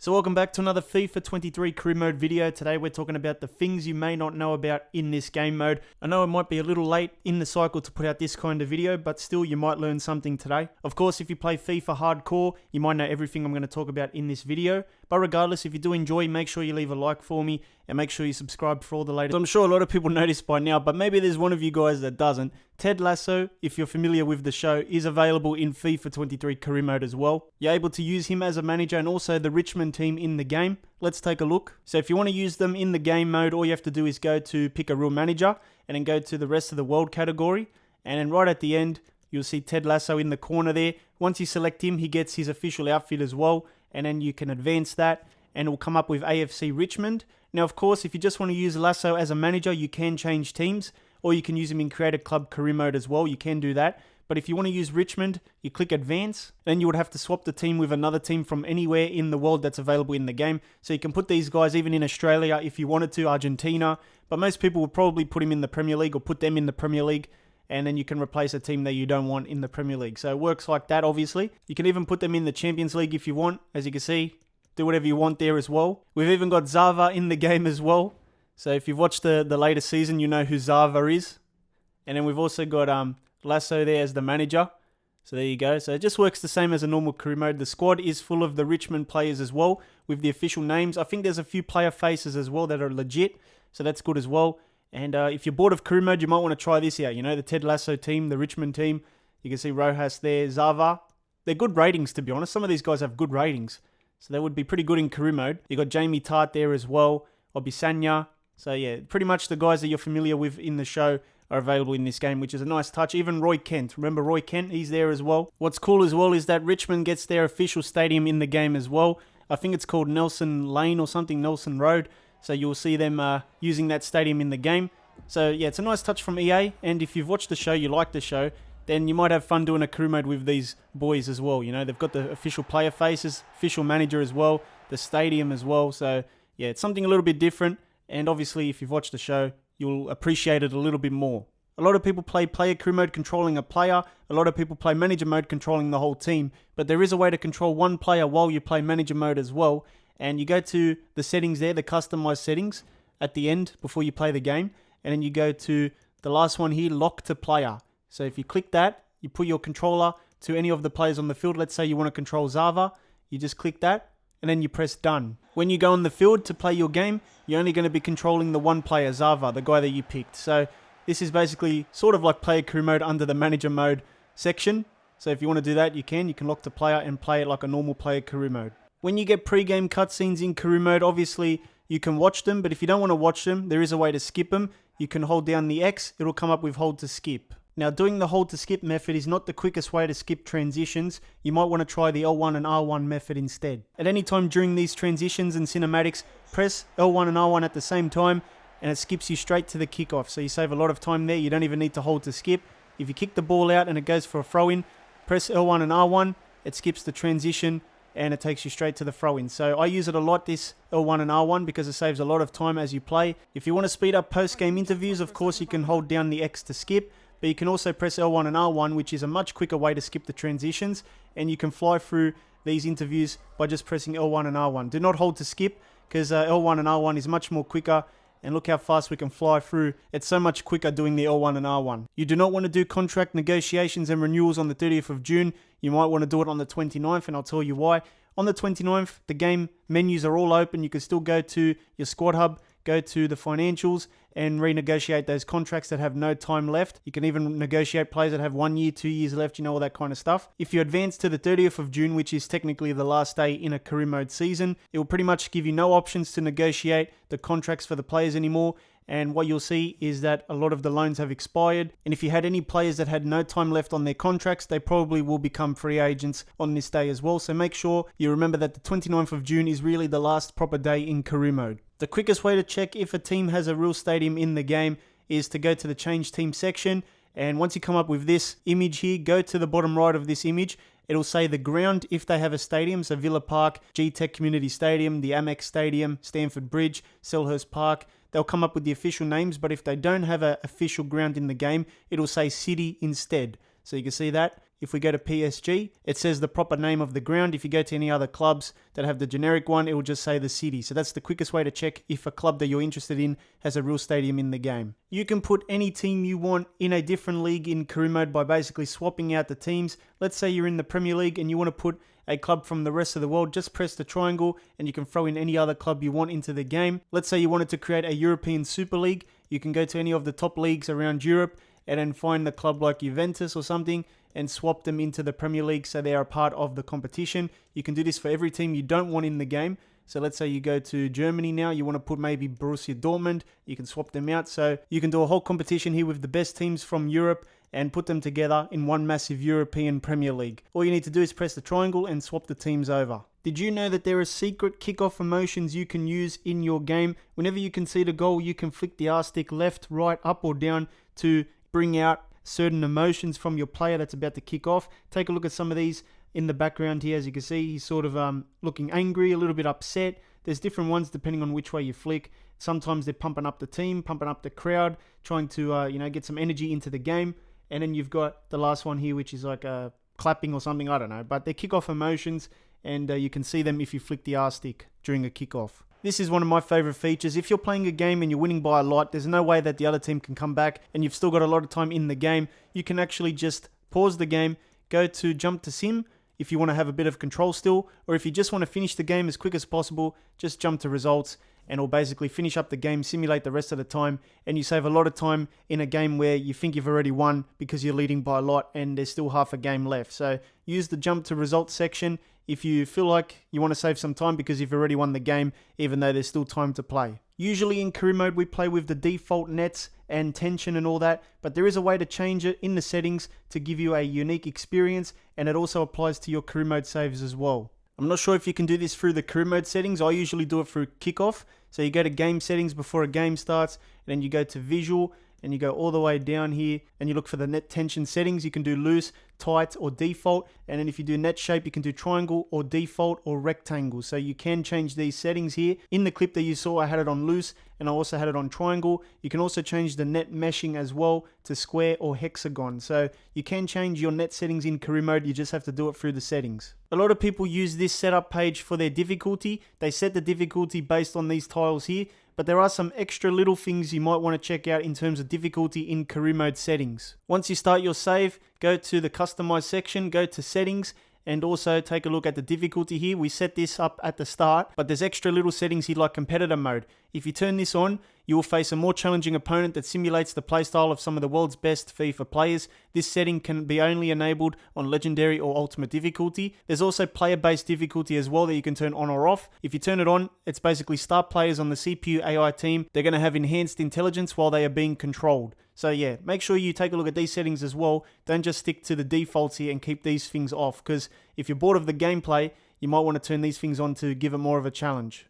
So welcome back to another FIFA 23 career mode video. Today we're talking about the things you may not know about in this game mode. I know it might be a little late in the cycle to put out this kind of video, but still you might learn something today. Of course, if you play FIFA hardcore, you might know everything I'm going to talk about in this video. But regardless, if you do enjoy, make sure you leave a like for me and make sure you subscribe for all the latest. I'm sure a lot of people know this by now, but maybe there's one of you guys that doesn't. Ted Lasso, if you're familiar with the show, is available in FIFA 23 career mode as well. You're able to use him as a manager and also the Richmond team in the game. Let's take a look. So if you want to use them in the game mode, all you have to do is go to pick a real manager and then go to the rest of the world category. And then right at the end, you'll see Ted Lasso in the corner there. Once you select him, he gets his official outfit as well. And then you can advance that and it will come up with AFC Richmond. Now, of course, if you just want to use Lasso as a manager, you can change teams, or you can use him in Creative Club career mode as well. You can do that. But if you want to use Richmond, you click Advance. Then you would have to swap the team with another team from anywhere in the world that's available in the game. So you can put these guys even in Australia if you wanted to, Argentina. But most people would probably put him in the Premier League or put them in the Premier League. And then you can replace a team that you don't want in the Premier League. So it works like that, obviously. You can even put them in the Champions League if you want. As you can see, do whatever you want there as well. We've even got Zava in the game as well. So if you've watched the latest season, you know who Zava is. And then we've also got Lasso there as the manager. So there you go. So it just works the same as a normal career mode. The squad is full of the Richmond players as well with the official names. I think there's a few player faces as well that are legit. So that's good as well. And if you're bored of career mode, you might want to try this out. You know, the Ted Lasso team, the Richmond team. You can see Rojas there, Zava. They're good ratings, to be honest. Some of these guys have good ratings. So they would be pretty good in career mode. You got Jamie Tart there as well. Obisanya. So yeah, pretty much the guys that you're familiar with in the show are available in this game, which is a nice touch. Even Roy Kent. Remember Roy Kent? He's there as well. What's cool as well is that Richmond gets their official stadium in the game as well. I think it's called Nelson Lane or something, Nelson Road. So you'll see them using that stadium in the game. So yeah, it's a nice touch from EA. And if you've watched the show, you like the show, then you might have fun doing a career mode with these boys as well. You know, they've got the official player faces, official manager as well, the stadium as well. So yeah, it's something a little bit different. And obviously, if you've watched the show, you'll appreciate it a little bit more. A lot of people play player career mode controlling a player. A lot of people play manager mode controlling the whole team. But there is a way to control one player while you play manager mode as well. And you go to the settings there, the customized settings at the end before you play the game. And then you go to the last one here, lock to player. So if you click that, you put your controller to any of the players on the field. Let's say you want to control Zava. You just click that and then you press done. When you go on the field to play your game, you're only going to be controlling the one player, Zava, the guy that you picked. So this is basically sort of like player career mode under the manager mode section. So if you want to do that, you can. You can lock to player and play it like a normal player career mode. When you get pre-game cutscenes in career mode, obviously you can watch them. But if you don't want to watch them, there is a way to skip them. You can hold down the X. It'll come up with hold to skip. Now, doing the hold to skip method is not the quickest way to skip transitions. You might want to try the L1 and R1 method instead. At any time during these transitions and cinematics, press L1 and R1 at the same time and it skips you straight to the kickoff. So you save a lot of time there. You don't even need to hold to skip. If you kick the ball out and it goes for a throw-in, press L1 and R1, it skips the transition and it takes you straight to the throw-in. So I use it a lot, this L1 and R1, because it saves a lot of time as you play. If you want to speed up post-game interviews, of course you can hold down the X to skip. But you can also press L1 and R1, which is a much quicker way to skip the transitions. And you can fly through these interviews by just pressing L1 and R1. Do not hold to skip, because L1 and R1 is much more quicker. And look how fast we can fly through. It's so much quicker doing the L1 and R1. You do not want to do contract negotiations and renewals on the 30th of June. You might want to do it on the 29th, and I'll tell you why. On the 29th, the game menus are all open. You can still go to your squad hub, go to the financials and renegotiate those contracts that have no time left. You can even negotiate players that have 1 year, 2 years left, you know, all that kind of stuff. If you advance to the 30th of June, which is technically the last day in a career mode season, it will pretty much give you no options to negotiate the contracts for the players anymore. And what you'll see is that a lot of the loans have expired. And if you had any players that had no time left on their contracts, they probably will become free agents on this day as well. So make sure you remember that the 29th of June is really the last proper day in career mode. The quickest way to check if a team has a real stadium in the game is to go to the change team section. And once you come up with this image here, go to the bottom right of this image. It'll say the ground if they have a stadium. So Villa Park, G-Tech Community Stadium, the Amex Stadium, Stamford Bridge, Selhurst Park. They'll come up with the official names, but if they don't have an official ground in the game, it'll say city instead. So you can see that. if we go to PSG, it says the proper name of the ground. If you go to any other clubs that have the generic one, it will just say the city. So that's the quickest way to check if a club that you're interested in has a real stadium in the game. You can put any team you want in a different league in career mode by basically swapping out the teams. Let's say you're in the Premier League and you want to put a club from the rest of the world. Just press the triangle and you can throw in any other club you want into the game. Let's say you wanted to create a European Super League. You can go to any of the top leagues around Europe and then find the club like Juventus or something and swap them into the Premier League so they are a part of the competition. You can do this for every team you don't want in the game. So let's say you go to Germany now, you want to put maybe Borussia Dortmund, you can swap them out. So you can do a whole competition here with the best teams from Europe and put them together in one massive European Premier League. All you need to do is press the triangle and swap the teams over. Did you know that there are secret kickoff emotions you can use in your game? Whenever you concede a goal, you can flick the R stick left, right, up or down to bring out certain emotions from your player that's about to kick off. Take a look at some of these in the background here. As you can see, he's sort of looking angry, a little bit upset. There's different ones depending on which way you flick. Sometimes they're pumping up the team, pumping up the crowd, trying to get some energy into the game. And then you've got the last one here, which is like clapping or something, I don't know. But they're kickoff emotions, and you can see them if you flick the R stick during a kickoff. This is one of my favorite features. If you're playing a game and you're winning by a lot, there's no way that the other team can come back and you've still got a lot of time in the game. You can actually just pause the game, go to jump to sim if you want to have a bit of control still, or if you just want to finish the game as quick as possible, just jump to results and it'll basically finish up the game, simulate the rest of the time, and you save a lot of time in a game where you think you've already won because you're leading by a lot and there's still half a game left. So use the jump to results section if you feel like you want to save some time because you've already won the game, even though there's still time to play. Usually in career mode, we play with the default nets and tension and all that, but there is a way to change it in the settings to give you a unique experience, and it also applies to your career mode saves as well. I'm not sure if you can do this through the career mode settings. I usually do it through kickoff. So you go to game settings before a game starts, and then you go to visual, and you go all the way down here, and you look for the net tension settings. You can do loose, tight, or default. And then if you do net shape, you can do triangle or default or rectangle. So you can change these settings here. In the clip that you saw, I had it on loose, and I also had it on triangle. You can also change the net meshing as well to square or hexagon. So you can change your net settings in career mode. You just have to do it through the settings. A lot of people use this setup page for their difficulty. They set the difficulty based on these tiles here, but there are some extra little things you might want to check out in terms of difficulty in career mode settings. Once you start your save, go to the customize section, go to settings, and also take a look at the difficulty here. We set this up at the start, but there's extra little settings here like competitor mode. If you turn this on, you will face a more challenging opponent that simulates the playstyle of some of the world's best FIFA players. This setting can be only enabled on legendary or ultimate difficulty. There's also player-based difficulty as well that you can turn on or off. If you turn it on, it's basically star players on the CPU AI team. They're going to have enhanced intelligence while they are being controlled. So yeah, make sure you take a look at these settings as well. Don't just stick to the defaults here and keep these things off, because if you're bored of the gameplay, you might want to turn these things on to give it more of a challenge.